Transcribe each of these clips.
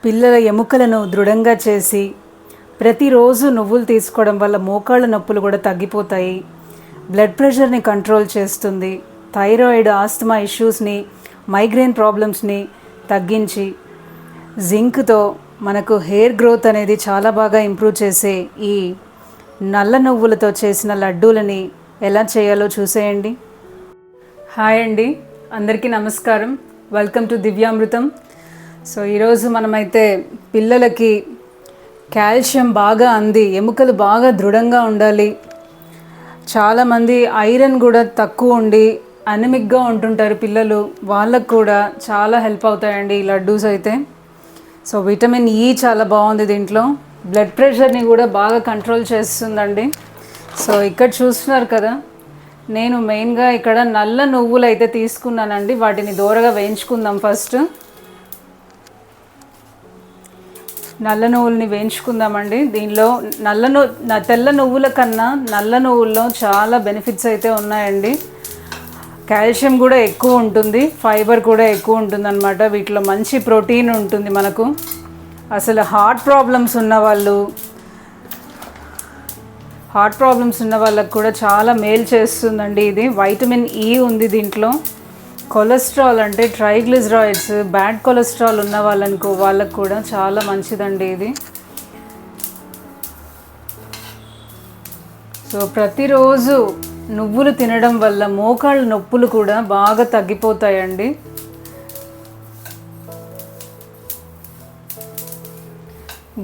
పిల్లల ఎముకలను దృఢంగా చేసి ప్రతిరోజు నువ్వులు తీసుకోవడం వల్ల మోకాళ్ళ నొప్పులు కూడా తగ్గిపోతాయి. బ్లడ్ ప్రెషర్ని కంట్రోల్ చేస్తుంది. థైరాయిడ్, ఆస్తమా ఇష్యూస్ని, మైగ్రేన్ ప్రాబ్లమ్స్ని తగ్గించి జింక్తో మనకు హెయిర్ గ్రోత్ అనేది చాలా బాగా ఇంప్రూవ్ చేసే ఈ నల్ల నువ్వులతో చేసిన లడ్డూలని ఎలా చేయాలో చూసేయండి. హాయ్ అండి, అందరికీ నమస్కారం. Welcome to దివ్యామృతం. సో ఈరోజు మనమైతే పిల్లలకి కాల్షియం బాగా అంది ఎముకలు బాగా దృఢంగా ఉండాలి, చాలామంది ఐరన్ కూడా తక్కువ ఉండి అనమిక్గా ఉంటుంటారు పిల్లలు, వాళ్ళకు కూడా చాలా హెల్ప్ అవుతాయండి ఈ లడ్డూస్ అయితే. సో విటమిన్ ఈ చాలా బాగుంది దీంట్లో, బ్లడ్ ప్రెషర్ని కూడా బాగా కంట్రోల్ చేస్తుందండి. సో ఇక్కడ చూస్తున్నారు కదా, నేను మెయిన్గా ఇక్కడ నల్ల నువ్వులు అయితే తీసుకున్నానండి. వాటిని దోరగా వేయించుకుందాం. ఫస్ట్ నల్ల నువ్వుల్ని వేయించుకుందామండి. దీనిలో తెల్ల నువ్వుల కన్నా నల్ల నువ్వుల్లో చాలా బెనిఫిట్స్ అయితే ఉన్నాయండి. కాల్షియం కూడా ఎక్కువ ఉంటుంది, ఫైబర్ కూడా ఎక్కువ ఉంటుంది అన్నమాట. వీటిలో మంచి ప్రోటీన్ ఉంటుంది మనకు. అసలు హార్ట్ ప్రాబ్లమ్స్ ఉన్న వాళ్ళకు కూడా చాలా మేలు చేస్తుందండి ఇది. వైటమిన్ ఈ ఉంది దీంట్లో. కొలెస్ట్రాల్ అంటే ట్రైగ్లిజరాయిడ్స్, బ్యాడ్ కొలెస్ట్రాల్ ఉన్న వాళ్ళకు కూడా చాలా మంచిదండి ఇది. సో ప్రతిరోజు నువ్వులు తినడం వల్ల మోకాళ్ళ నొప్పులు కూడా బాగా తగ్గిపోతాయండి.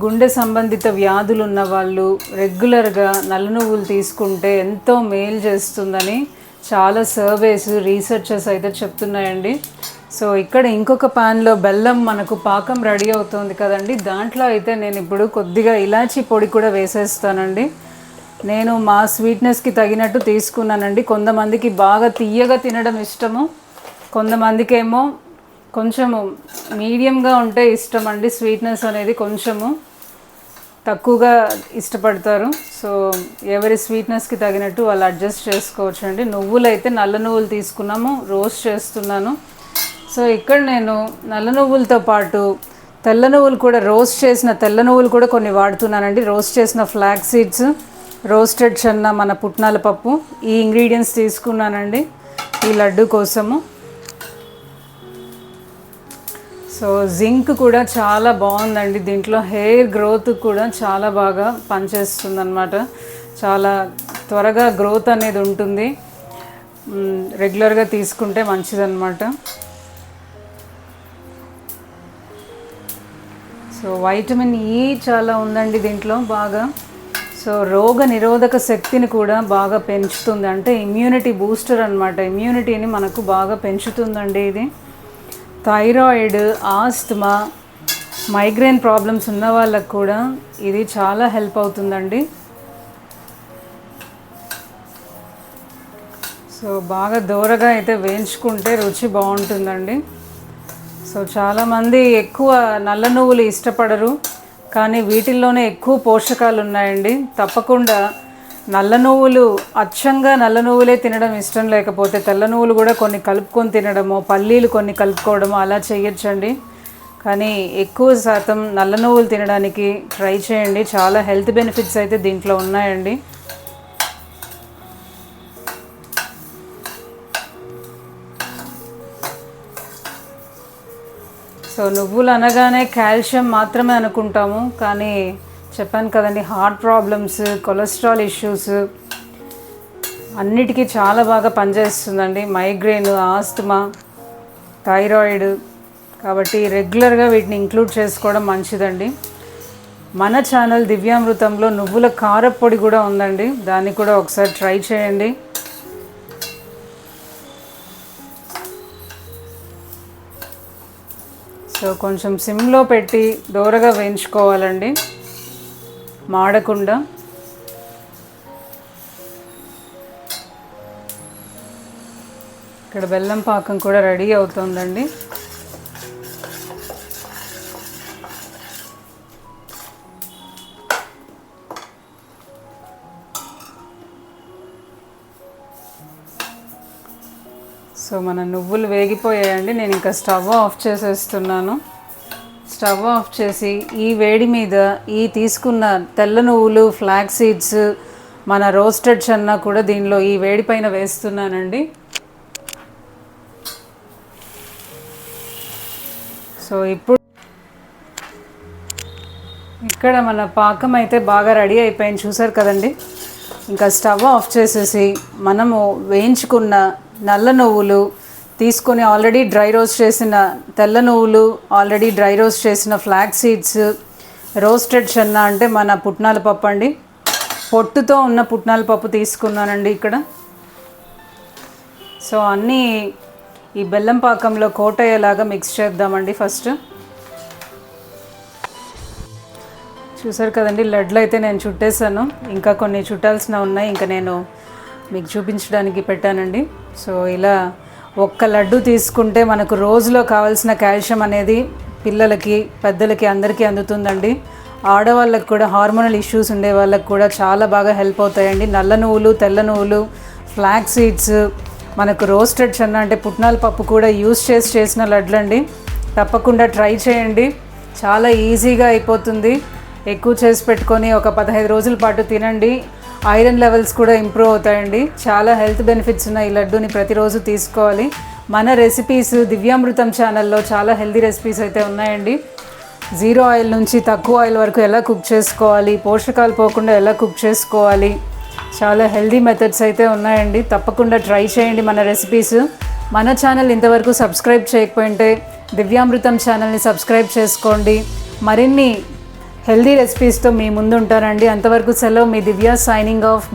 గుండె సంబంధిత వ్యాధులు ఉన్న వాళ్ళు రెగ్యులర్గా నల్ల నువ్వులు తీసుకుంటే ఎంతో మేలు చేస్తుందని చాలా సర్వేస్, రీసెర్చెస్ అయితే చెప్తున్నాయండి. సో ఇక్కడ ఇంకొక ప్యాన్లో బెల్లం మనకు పాకం రెడీ అవుతుంది కదండి, దాంట్లో అయితే నేను ఇప్పుడు కొద్దిగా ఇలాచీ పొడి కూడా వేసేస్తానండి. నేను మా స్వీట్నెస్కి తగినట్టు తీసుకున్నానండి. కొంతమందికి బాగా తియ్యగా తినడం ఇష్టము, కొంతమందికి ఏమో కొంచెము మీడియంగా ఉంటే ఇష్టం అండి. స్వీట్నెస్ అనేది కొంచెము తక్కువగా ఇష్టపడతారు. సో ఎవరి స్వీట్నెస్కి తగినట్టు వాళ్ళు అడ్జస్ట్ చేసుకోవచ్చు అండి. నువ్వులు అయితే నల్ల నువ్వులు తీసుకున్నాము, రోస్ట్ చేస్తున్నాను. సో ఇక్కడ నేను నల్ల నువ్వులతో పాటు తెల్ల నువ్వులు కూడా, రోస్ట్ చేసిన తెల్ల నువ్వులు కూడా కొన్ని వాడుతున్నానండి. రోస్ట్ చేసిన ఫ్లాక్స్ సీడ్స్, రోస్టెడ్ చెన్న, మన పుట్నాల పప్పు, ఈ ఇంగ్రీడియంట్స్ తీసుకున్నానండి ఈ లడ్డు కోసము. సో జింక్ కూడా చాలా బాగుందండి దీంట్లో, హెయిర్ గ్రోత్ కూడా చాలా బాగా పనిచేస్తుంది అన్నమాట. చాలా త్వరగా గ్రోత్ అనేది ఉంటుంది, రెగ్యులర్గా తీసుకుంటే మంచిదన్నమాట. సో వైటమిన్ ఈ చాలా ఉందండి దీంట్లో బాగా. సో రోగ నిరోధక శక్తిని కూడా బాగా పెంచుతుంది, అంటే ఇమ్యూనిటీ బూస్టర్ అన్నమాట. ఇమ్యూనిటీని మనకు బాగా పెంచుతుందండి ఇది. థైరాయిడ్, ఆస్తమా, మైగ్రేన్ ప్రాబ్లమ్స్ ఉన్న వాళ్ళకు కూడా ఇది చాలా హెల్ప్ అవుతుందండి. సో బాగా దోరగా అయితే వేయించుకుంటే రుచి బాగుంటుందండి. సో చాలామంది ఎక్కువ నల్ల నువ్వులు ఇష్టపడరు, కానీ వీటిల్లోనే ఎక్కువ పోషకాలు ఉన్నాయండి. తప్పకుండా నల్ల నువ్వులు, అచ్చంగా నల్ల నువ్వులే తినడం ఇష్టం లేకపోతే తెల్ల నువ్వులు కూడా కొన్ని కలుపుకొని తినడము, పల్లీలు కొన్ని కలుపుకోవడము అలా చేయొచ్చండి. కానీ ఎక్కువ శాతం నల్ల నువ్వులు తినడానికి ట్రై చేయండి. చాలా హెల్త్ బెనిఫిట్స్ అయితే దీంట్లో ఉన్నాయండి. సో నువ్వులు అనగానే కాల్షియం మాత్రమే అనుకుంటాము, కానీ చెప్పాను కదండి, హార్ట్ ప్రాబ్లమ్స్, కొలెస్ట్రాల్ ఇష్యూస్ అన్నిటికీ చాలా బాగా పనిచేస్తుందండి. మైగ్రేన్, ఆస్తమా, థైరాయిడ్, కాబట్టి రెగ్యులర్గా వీటిని ఇంక్లూడ్ చేసుకోవడం మంచిదండి. మన ఛానల్ దివ్యామృతంలో నువ్వుల కారపొడి కూడా ఉందండి, దాన్ని కూడా ఒకసారి ట్రై చేయండి. సో కొంచెం సిమ్లో పెట్టి దోరగా వేయించుకోవాలండి, మాడకుండా. ఇక్కడ బెల్లం పాకం కూడా రెడీ అవుతుందండి. సో మన నువ్వులు వేగిపోయాయండి. నేను ఇంకా స్టవ్ ఆఫ్ చేసేస్తున్నాను. స్టవ్ ఆఫ్ చేసి ఈ వేడి మీద ఈ తీసుకున్న తెల్ల నువ్వులు, ఫ్లాక్స్ సీడ్స్, మన రోస్టెడ్ చెన్నా కూడా దీనిలో ఈ వేడి పైన వేస్తున్నానండి. సో ఇప్పుడు ఇక్కడ మన పాకం అయితే బాగా రెడీ అయిపోయింది, చూసారు కదండి. ఇంకా స్టవ్ ఆఫ్ చేసేసి మనము వేయించుకున్న నల్ల నువ్వులు తీసుకొని, ఆల్రెడీ డ్రై రోస్ట్ చేసిన తెల్ల నువ్వులు, ఆల్రెడీ డ్రై రోస్ట్ చేసిన ఫ్లాక్స్ సీడ్స్, రోస్టెడ్ చెన్నా అంటే మన పుట్నాల పప్పు అండి, పొట్టుతో ఉన్న పుట్నాల పప్పు తీసుకున్నానండి ఇక్కడ. సో అన్నీ ఈ బెల్లం పాకంలో కోట్ అయ్యేలాగా మిక్స్ చేద్దామండి. ఫస్ట్ చూసారు కదండి, లడ్లు అయితే నేను చుట్టేసాను, ఇంకా కొన్ని చుట్టాల్సిన ఉన్నాయి, ఇంకా నేను మీకు చూపించడానికి పెట్టానండి. సో ఇలా ఒక్క లడ్డు తీసుకుంటే మనకు రోజులో కావాల్సిన కాల్షియం అనేది పిల్లలకి, పెద్దలకి అందరికీ అందుతుందండి. ఆడవాళ్ళకి కూడా, హార్మోనల్ ఇష్యూస్ ఉండే వాళ్ళకి కూడా చాలా బాగా హెల్ప్ అవుతాయండి. నల్ల నువ్వులు, తెల్ల నువ్వులు, ఫ్లాక్స్ సీడ్స్, మనకు రోస్టెడ్ చెన్నా అంటే పుట్నాల పప్పు కూడా యూస్ చేసిన లడ్లండి. తప్పకుండా ట్రై చేయండి, చాలా ఈజీగా అయిపోతుంది. ఎక్కువ చేసి పెట్టుకొని ఒక 15 రోజుల పాటు తినండి. ఐరన్ లెవెల్స్ కూడా ఇంప్రూవ్ అవుతాయండి. చాలా హెల్త్ బెనిఫిట్స్ ఉన్న ఈ లడ్డూని ప్రతిరోజు తీసుకోవాలి. మన రెసిపీస్ దివ్యామృతం ఛానల్లో చాలా హెల్తీ రెసిపీస్ అయితే ఉన్నాయండి. 0 ఆయిల్ నుంచి తక్కువ ఆయిల్ వరకు ఎలా కుక్ చేసుకోవాలి, పోషకాలు పోకుండా ఎలా కుక్ చేసుకోవాలి, చాలా హెల్తీ మెథడ్స్ అయితే ఉన్నాయండి. తప్పకుండా ట్రై చేయండి మన రెసిపీస్. మన ఛానల్ ఇంతవరకు సబ్స్క్రైబ్ చేయకపోయింటే దివ్యామృతం ఛానల్ని సబ్స్క్రైబ్ చేసుకోండి. మరిన్ని హెల్తీ రెసిపీస్తో మీ ముందు ఉంటానండి. అంతవరకు సెలవు, మీ దివ్య సైనింగ్ ఆఫ్.